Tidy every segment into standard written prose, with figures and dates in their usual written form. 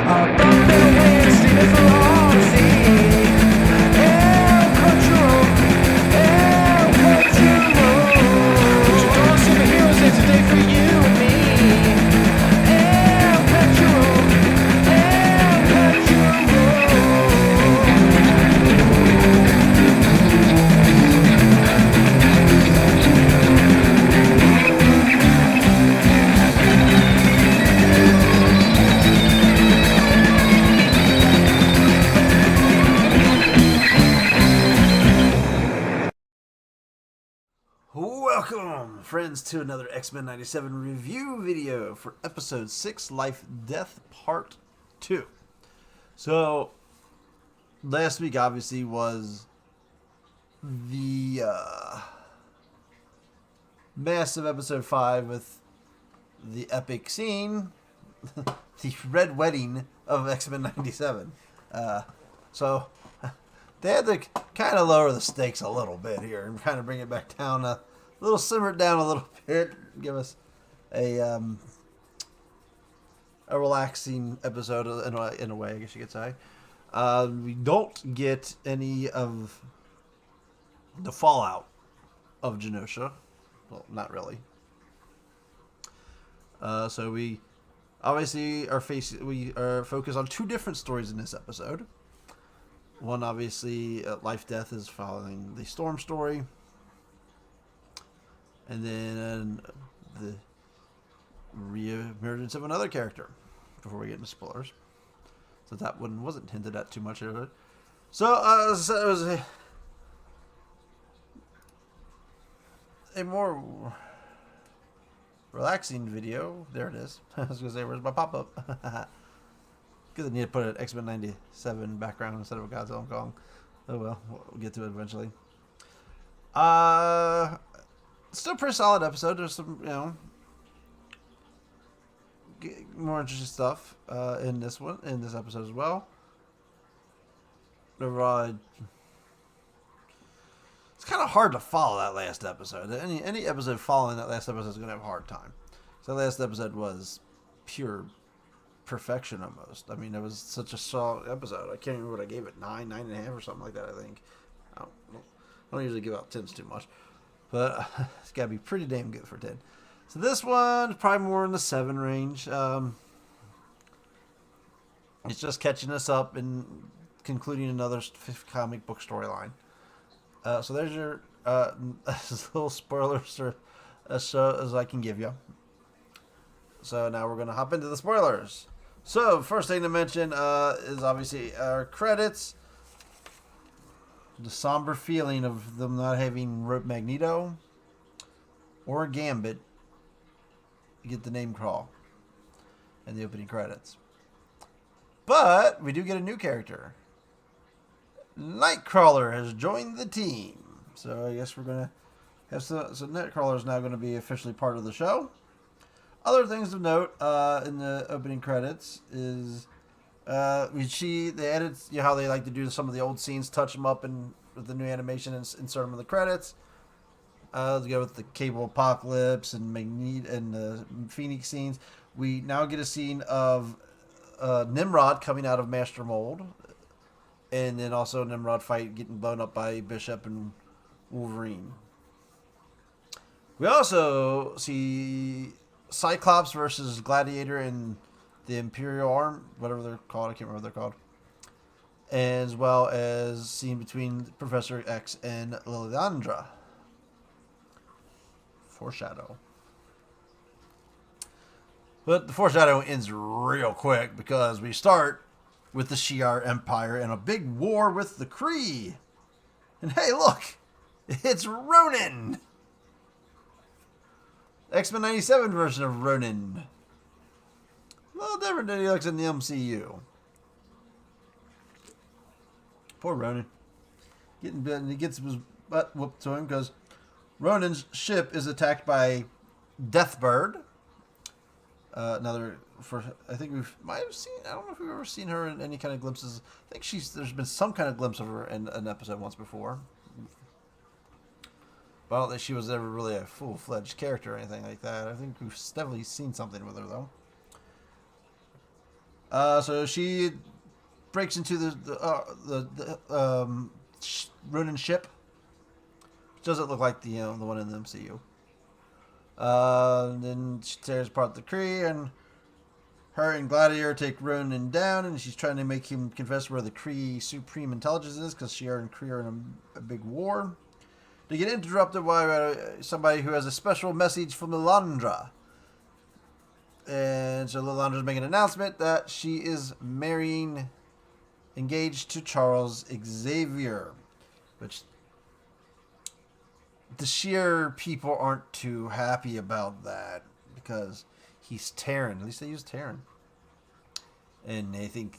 bumping away and steaming for all to see. El Cachorro, El Cachorro. There's a dawn superheroes day today for you and me. El Cachorro, El Cachorro. Welcome, friends, to another X-Men 97 review video for episode 6, Life Death Part 2. So, last week obviously was the massive episode 5 with the epic scene, the Red Wedding of X-Men 97. So, they had to kind of lower the stakes a little bit here and kind of bring it back down, a little simmer it down a little bit, give us a relaxing episode in a way, I guess you could say. We don't get any of the fallout of Genosha. Well, not really. So we obviously are focused on two different stories in this episode. One, obviously, Life-Death is following the Storm story. And then the re-emergence of another character before we get into spoilers. So that one wasn't hinted at too much of it. So, it was a more relaxing video. There it is. I was going to say, where's my pop-up? Because I need to put an X-Men 97 background instead of a Godzilla and Kong. Oh well, we'll get to it eventually. Still a pretty solid episode. There's some, more interesting stuff in this episode as well. Overall, it's kind of hard to follow that last episode. Any episode following that last episode is going to have a hard time. So the last episode was pure perfection almost. I mean, it was such a solid episode. I can't remember what I gave it, 9.5 or something like that, I think. I don't usually give out 10s too much, but it's got to be pretty damn good for 10. So this one probably more in the 7 range. It's just catching us up and concluding another comic book storyline. So there's your as little spoilers as I can give you. So now we're going to hop into the spoilers. So, first thing to mention is obviously our credits. The somber feeling of them not having Magneto or Gambit. You get the name crawl and the opening credits. But we do get a new character. Nightcrawler has joined the team. So I guess we're going to have so Nightcrawler is now going to be officially part of the show. Other things of note in the opening credits is they added how they like to do some of the old scenes, touch them up with the new animation and insert them in the credits. To go with the Cable Apocalypse and Magneto and the Phoenix scenes. We now get a scene of Nimrod coming out of Master Mold, and then also Nimrod getting blown up by Bishop and Wolverine. We also see Cyclops versus Gladiator and the Imperial Arm, whatever they're called. I can't remember what they're called. As well as scene between Professor X and Lilandra. Foreshadow. But the foreshadow ends real quick because we start with the Shi'ar Empire and a big war with the Kree. And hey, look! It's Ronin! X-Men 97 version of Ronin. A little different than he looks in the MCU. Poor Ronin. He gets his butt whooped to him because Ronin's ship is attacked by Deathbird. I think might have seen. I don't know if we've ever seen her in any kind of glimpses. I think there's been some kind of glimpse of her in an episode once before. But I don't think she was ever really a full-fledged character or anything like that. I think we've definitely seen something with her, though. So she breaks into the Ronin ship. Which doesn't look like the one in the MCU. Then she tears apart the Kree, and her and Gladiator take Ronin down, and she's trying to make him confess where the Kree supreme intelligence is, because she and Kree are in a big war. They get interrupted by somebody who has a special message from Lilandra. And so Lilandra's making an announcement that she is engaged to Charles Xavier, which the sheer people aren't too happy about that, because he's Terran. At least they use Terran. And they think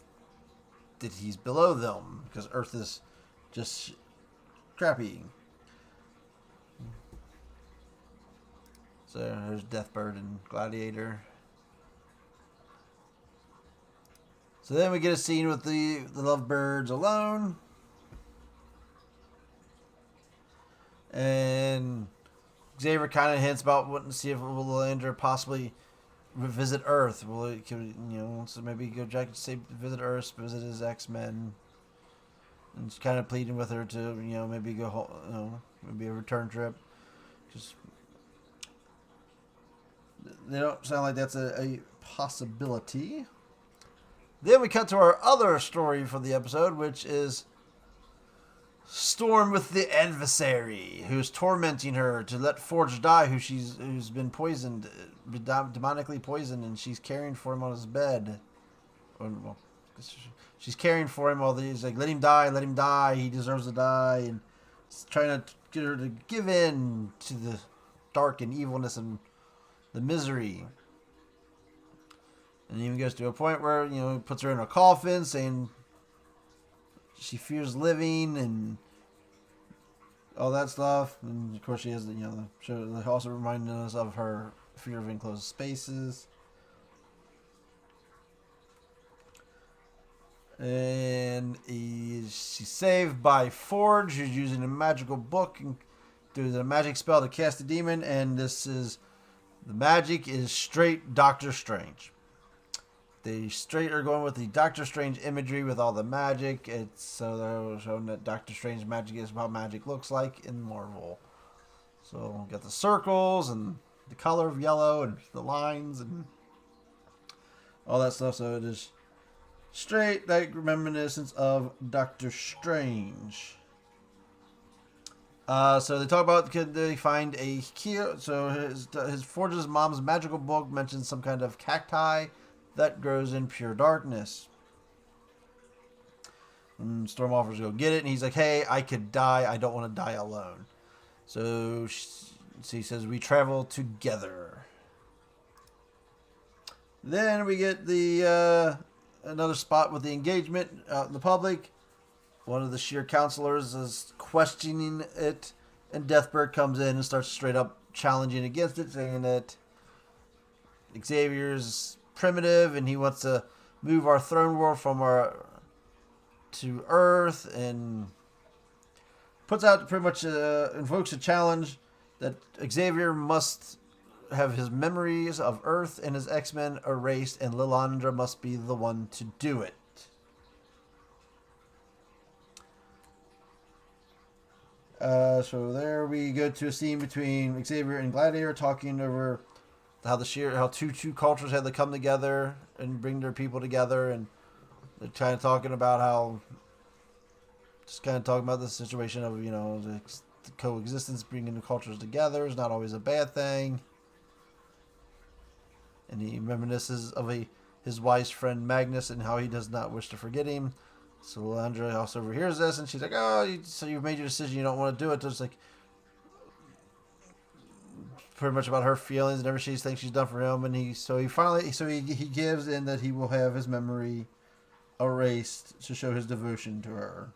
that he's below them, because Earth is just crappy. So there's Deathbird and Gladiator. So then we get a scene with the lovebirds alone. And Xavier kind of hints about wanting to see if Lilandra possibly visit Earth. Will it, so maybe go Jack say visit Earth, visit his X-Men. And he's kind of pleading with her to, maybe go home, maybe a return trip. Just they don't sound like that's a possibility. Then we cut to our other story for the episode, which is Storm with the adversary, who's tormenting her to let Forge die, who's been poisoned, demonically poisoned, and she's caring for him on his bed. Well, she's caring for him while he's like, let him die, he deserves to die, and trying to get her to give in to the dark and evilness and the misery. And even goes to a point where, he puts her in a coffin, saying she fears living and all that stuff. And of course she has, the show also reminding us of her fear of enclosed spaces. And she's saved by Forge, who's using a magical book and doing a magic spell to cast a demon. And the magic is straight Doctor Strange. They straight are going with the Doctor Strange imagery with all the magic. So they're showing that Doctor Strange magic is how magic looks like in Marvel. So we got the circles and the color of yellow and the lines and all that stuff. So it is straight like reminiscence of Doctor Strange. So they talk about, could they find a key? So his Forge's mom's magical book mentions some kind of cacti that grows in pure darkness. And Storm offers to go get it, and he's like, hey, I could die. I don't want to die alone. So he says, we travel together. Then we get the another spot with the engagement out in the public. One of the sheer counselors is questioning it, and Deathbird comes in and starts straight up challenging against it, saying that Xavier's primitive and he wants to move our throne world to Earth, and puts out pretty much invokes a challenge that Xavier must have his memories of Earth and his X-Men erased, and Lilandra must be the one to do it. So there we go to a scene between Xavier and Gladiator talking over how two cultures had to come together and bring their people together, and they're kind of talking about the situation of the coexistence, bringing the cultures together is not always a bad thing. And he reminisces of his wise friend Magnus and how he does not wish to forget him. So Lilandra also overhears this, and she's like, "Oh, so you've made your decision. You don't want to do it." So it's like pretty much about her feelings and everything she thinks she's done for him. And he gives in that he will have his memory erased to show his devotion to her.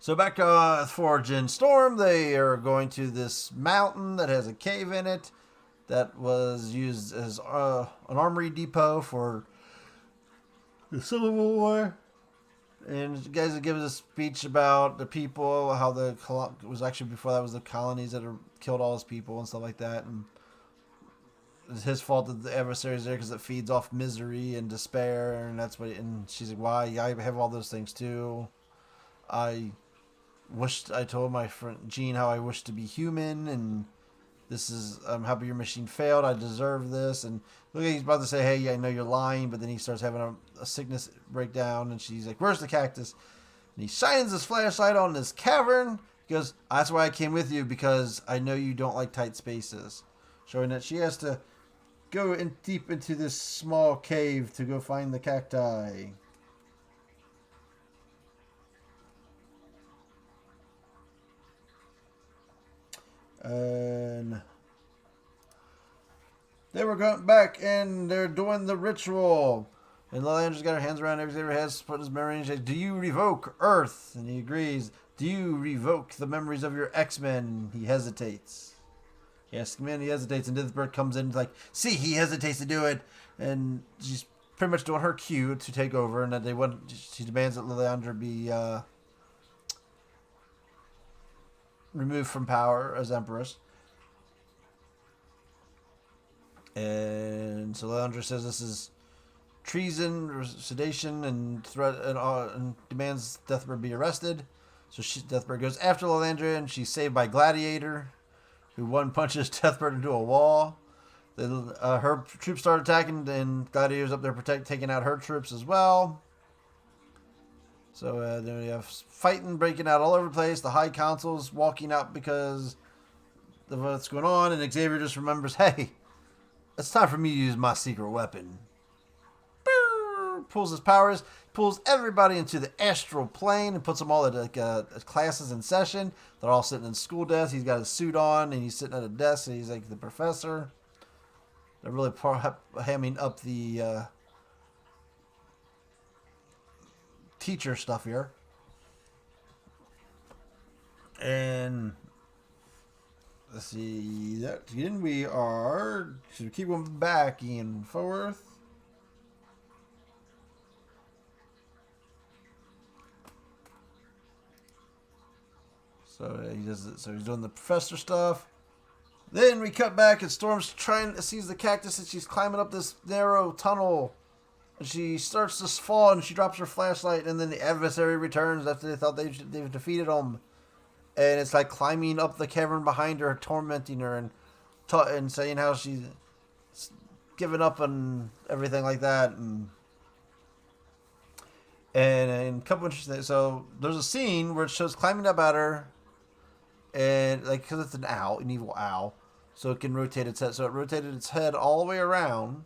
So back to Forge and Storm, they are going to this mountain that has a cave in it that was used as an armory depot for the Civil War. And the guys give us a speech about the people, how it was actually before that was the colonies that killed all his people and stuff like that. And it's his fault that the adversary's there because it feeds off misery and despair, and that's what. And she's like, "Why? I have all those things too. I I told my friend Jean how I wish to be human, and this is I'm happy your machine failed. I deserve this." And look, he's about to say, "Hey, I know you're lying," but then he starts having a sickness breakdown, and she's like, "Where's the cactus?" And he shines his flashlight on this cavern. He goes, "That's why I came with you, because I know you don't like tight spaces," showing that she has to go in deep into this small cave to go find the cacti. And they were going back and they're doing the ritual. And Lilandra got her hands around everything. Her has put his memory in. She's like, "Do you revoke Earth?" And he agrees. "Do you revoke the memories of your X-Men?" He hesitates. He asks him in, he hesitates, and Dithbert comes in like, "See, he hesitates to do it." And she's pretty much doing her cue to take over, and that she demands that Lilandra be removed from power as Empress. And so Lilandra says this is treason, or sedation, and threat, and demands Dethbert be arrested. So Dethbert goes after Lilandra, and she's saved by Gladiator, who one punches Dethbert into a wall. Then her troops start attacking, and Gladiator's up there taking out her troops as well. So then we have fighting breaking out all over the place. The High Council's walking out because of what's going on, and Xavier just remembers, "Hey, it's time for me to use my secret weapon." Pulls his powers, pulls everybody into the astral plane, and puts them all at classes in session. They're all sitting in school desks. He's got his suit on, and he's sitting at a desk, and he's like the professor. They're really hamming up the teacher stuff here. And let's see, that again we are to keep going back and forth. So he does it. So he's doing the professor stuff. Then we cut back, and Storm's sees the cactus, and she's climbing up this narrow tunnel. And she starts to fall, and she drops her flashlight, and then the adversary returns after they thought they've defeated him. And it's like climbing up the cavern behind her, tormenting her, and saying how she's given up and everything like that. And a couple interesting things. So there's a scene where it shows climbing up at her, and like because it's an evil owl, so it can rotate its head. So it rotated its head all the way around.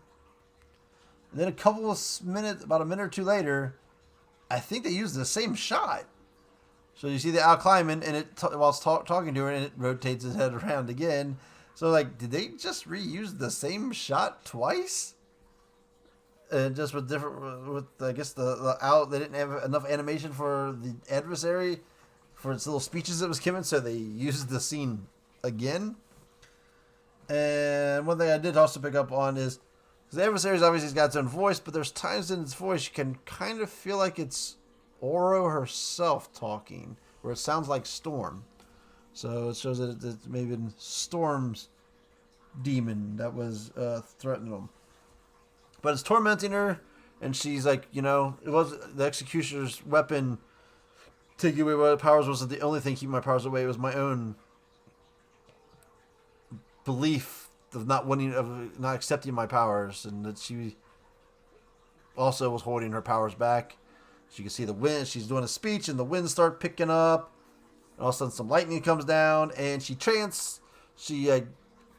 And then about a minute or two later, I think they used the same shot. So you see the owl climbing, and while it's talking to her, and it rotates its head around again. So like, did they just reuse the same shot twice? And just with I guess the owl, they didn't have enough animation for the adversary for its little speeches it was given, so they used the scene again. And one thing I did also pick up on is, because the adversary's obviously got its own voice, but there's times in its voice you can kind of feel like it's Oro herself talking, where it sounds like Storm. So it shows that it's maybe Storm's demon that was threatening them. But it's tormenting her, and she's like, it was the executioner's weapon taking away my powers wasn't the only thing keeping my powers away. It was my own belief of not accepting my powers, and that she also was holding her powers back. She can see the wind. She's doing a speech, and the winds start picking up. And all of a sudden, some lightning comes down, and she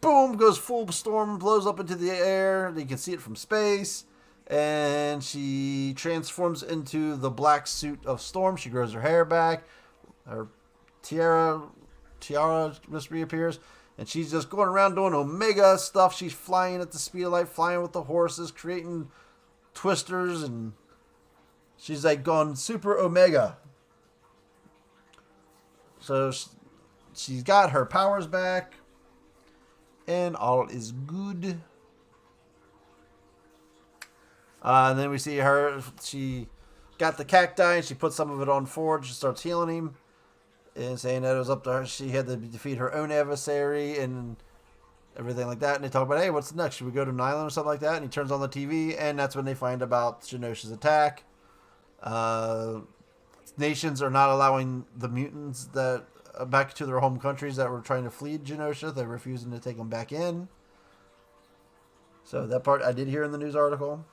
boom, goes full storm, blows up into the air. You can see it from space. And she transforms into the black suit of Storm. She grows her hair back. Her tiara just reappears. And she's just going around doing Omega stuff. She's flying at the speed of light, flying with the horses, creating twisters. And she's like going super Omega. So she's got her powers back. And all is good. And then we see her. She got the cacti, and she put some of it on Forge. She starts healing him, and saying that it was up to her. She had to defeat her own adversary, and everything like that. And they talk about, hey, what's next? Should we go to an island or something like that? And he turns on the TV, and that's when they find about Genosha's attack. Nations are not allowing the mutants that back to their home countries that were trying to flee Genosha. They're refusing to take them back in. So that part I did hear in the news article,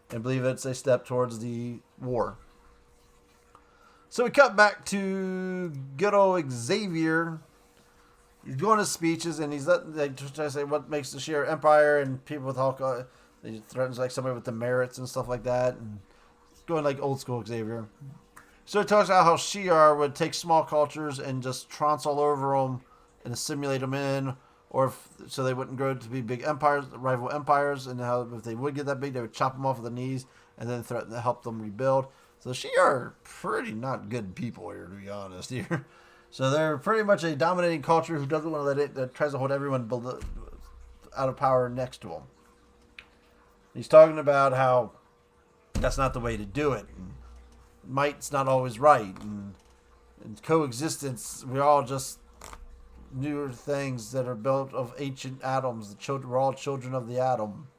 and believe it's a step towards the war. So we cut back to good old Xavier. He's doing his speeches, and they try to say what makes the Shi'ar Empire, and people with Hawkeye. He threatens like somebody with the merits and stuff like that, and going like old school Xavier. So he talks about how Shi'ar would take small cultures and just trounce all over them and assimilate them in, so they wouldn't grow to be big empires, rival empires, and how if they would get that big, they would chop them off at the knees and then threaten to help them rebuild. So Shi'ar are pretty not good people here, to be honest here. So they're pretty much a dominating culture who doesn't want to let it, that tries to hold everyone out of power next to them. He's talking about how that's not the way to do it. And might's not always right. And coexistence, we're all just newer things that are built of ancient atoms. We're all children of the atom.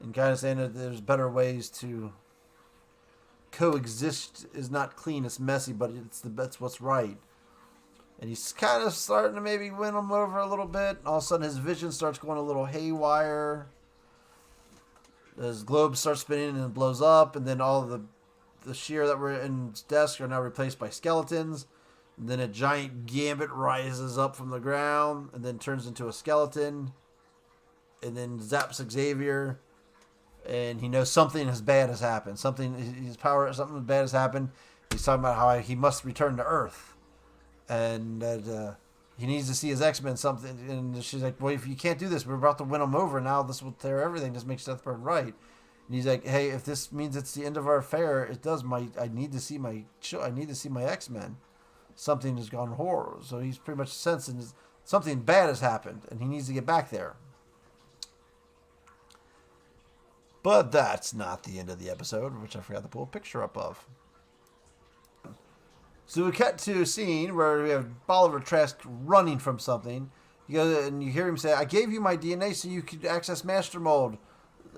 And kind of saying that there's better ways to coexist. Is not clean, it's messy, but that's what's right. And he's kind of starting to maybe win them over a little bit. All of a sudden his vision starts going a little haywire. His globe starts spinning and it blows up, and then all of the Shi'ar that were in his desk are now replaced by skeletons. And then a giant gambit rises up from the ground and then turns into a skeleton. And then zaps Xavier. And he knows something bad has happened. Something bad has happened. He's talking about how he must return to Earth. And that he needs to see his X-Men something. And she's like, well, if you can't do this, we're about to win them over. Now this will tear everything. Just make Sethbird right. And he's like, hey, if this means it's the end of our affair, it does. I need to see my X-Men. Something has gone horrible. So he's pretty much sensing something bad has happened, and he needs to get back there. But that's not the end of the episode, which I forgot to pull a picture up of. So we cut to a scene where we have Bolivar Trask running from something. He goes, and you hear him say, I gave you my DNA so you could access Master Mold.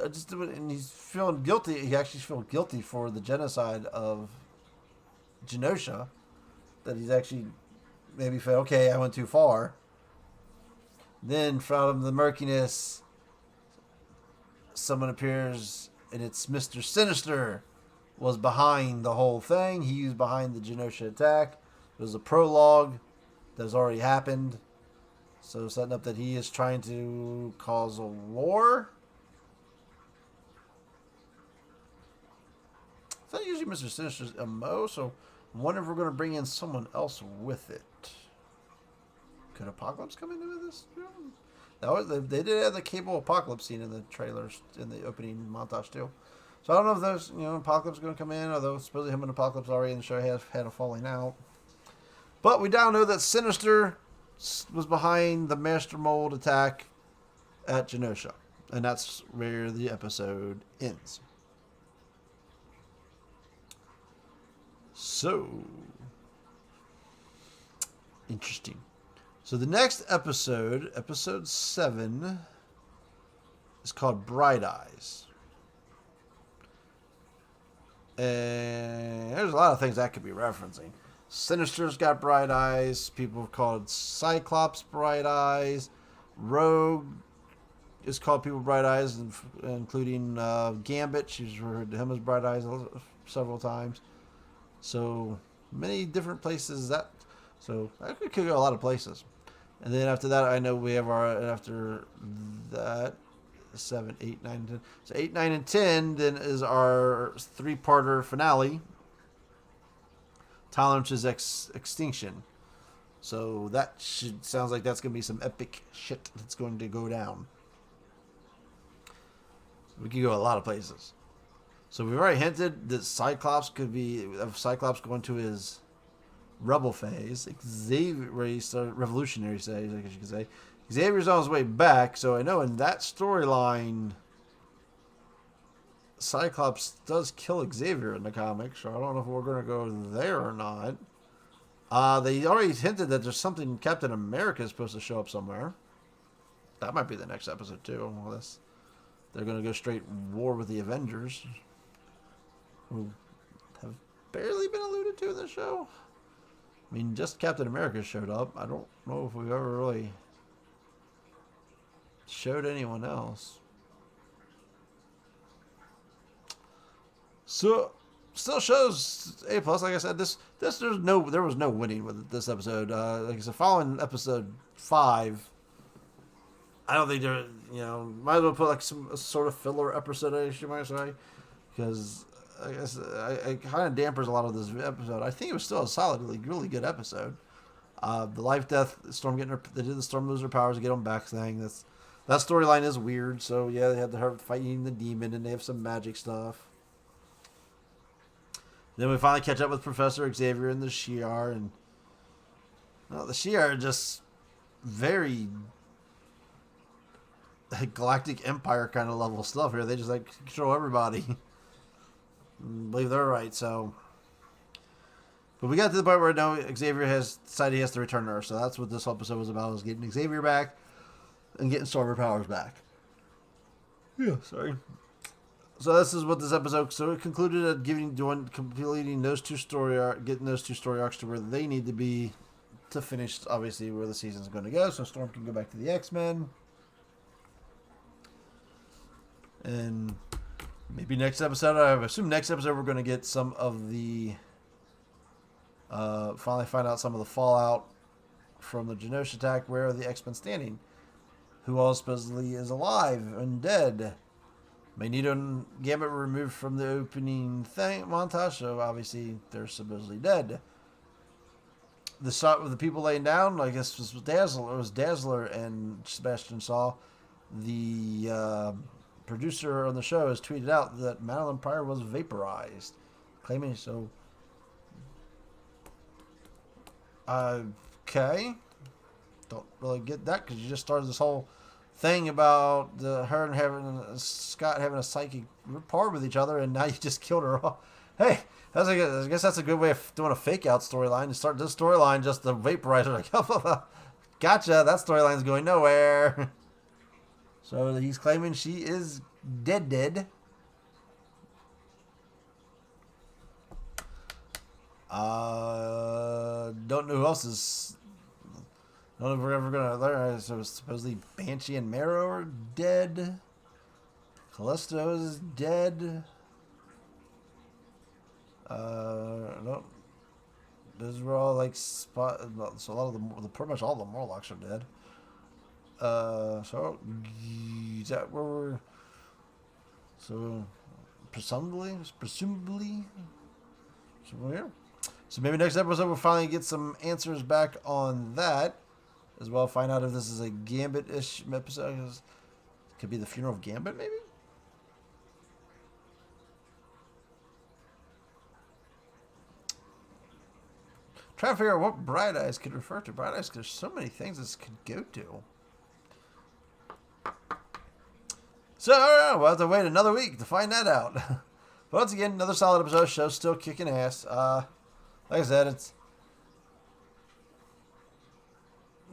And he's feeling guilty. He actually feels guilty for the genocide of Genosha. That he's actually maybe felt, okay, I went too far. Then from the murkiness, someone appears, and it's Mr. Sinister was behind the whole thing. He was behind the Genosha attack. It was a prologue that has already happened. So setting up that he is trying to cause a war. It's not usually Mr. Sinister's MO, so I wonder if we're going to bring in someone else with it. Could Apocalypse come into this? They did have the Cable Apocalypse scene in the trailers, in the opening montage too. So I don't know if there's, Apocalypse is going to come in, although supposedly him and Apocalypse already in the show have had a falling out. But we now know that Sinister was behind the Master Mold attack at Genosha. And that's where the episode ends. So, interesting. So the next episode, episode 7, is called Bright Eyes. And there's a lot of things that could be referencing. Sinister's got bright eyes. People have called Cyclops bright eyes. Rogue is called people bright eyes, including Gambit. She's referred to him as bright eyes several times. So many different places so I could go a lot of places. And then after that, I know we have after that 7, 8, 9, 10. So 8, 9, and 10 then is our 3-parter finale. Tolerance's Extinction. So that sounds like that's going to be some epic shit that's going to go down. We could go a lot of places. So we've already hinted that Cyclops could be Cyclops going to his rebel phase. Xavier, where he started revolutionary phase, I guess you could say. Xavier's on his way back, so I know in that storyline, Cyclops does kill Xavier in the comics. So I don't know if we're going to go there or not. They already hinted that there's something Captain America is supposed to show up somewhere. That might be the next episode too. Unless they're going to go straight war with the Avengers, who have barely been alluded to in the show. I mean, just Captain America showed up. I don't know if we've ever really showed anyone else. So, still shows A+. Like I said, there was no winning with this episode. Like I said, following episode 5, I don't think there, might as well put like some sort of filler episode, you might say, because I guess it kind of dampers a lot of this episode. I think it was still a solidly, really good episode. The Life-Death Storm they did the Storm lose her powers to get them back thing. That storyline is weird. So yeah, they had her fighting the demon, and they have some magic stuff. Then we finally catch up with Professor Xavier and the Shi'ar, and the Shi'ar are just very Galactic Empire kind of level stuff here. They just like control everybody. I believe they're right. So, but we got to the point where now Xavier has decided he has to return to Earth. So that's what this episode was about: was getting Xavier back and getting Stormer powers back. Yeah, sorry. So this is what this episode. So it concluded at completing those two story getting those two story arcs to where they need to be to finish. Obviously, where the season's going to go, so Storm can go back to the X-Men, and maybe next episode. I assume next episode we're going to get some of the finally find out some of the fallout from the Genosha attack. Where are the X-Men standing? Who all supposedly is alive and dead? Magneto and Gambit were removed from the opening montage, so obviously they're supposedly dead. The shot with the people laying down, I guess, was Dazzler. It was Dazzler and Sebastian Shaw. The producer on the show has tweeted out that Madeline Pryor was vaporized, claiming so. Okay, don't really get that because you just started this whole thing about her and Scott having a psychic rapport with each other, and now you just killed her off. Hey, I guess that's a good way of doing a fake out storyline. To start this storyline, just the vaporizer, like, gotcha. That storyline's going nowhere. So he's claiming she is dead. Don't know who else is. I don't know if we're ever going to learn. So supposedly Banshee and Marrow are dead. Callisto is dead. No. Those were all like spot. So a lot of pretty much all the Morlocks are dead. So is that where we're? So presumably. So we're here. So maybe next episode we'll finally get some answers back on that. As well, find out if this is a Gambit-ish episode. Could be the funeral of Gambit, maybe? Trying to figure out what Bright Eyes could refer to. Bright Eyes, there's so many things this could go to. So, we'll have to wait another week to find that out. But once again, another solid episode. Show's still kicking ass. Like I said, it's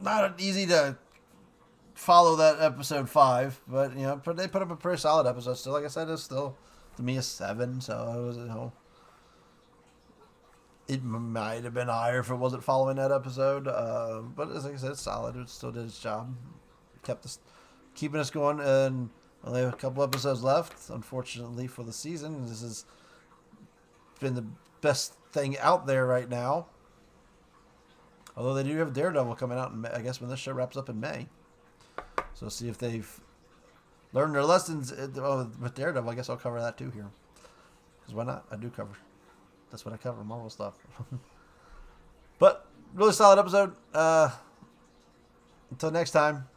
not easy to follow that episode 5, but they put up a pretty solid episode. Still, like I said, it's still to me a 7. So it was, it might have been higher if it wasn't following that episode. But as like I said, it's solid. It still did its job, keeping us going, and only a couple episodes left. Unfortunately for the season, this has been the best thing out there right now. Although they do have Daredevil coming out, I guess, when this show wraps up in May. So see if they've learned their lessons with Daredevil. I guess I'll cover that too here. Because why not? I do cover. That's what I cover, Marvel stuff. But, really solid episode. Until next time,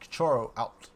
Cachorro out.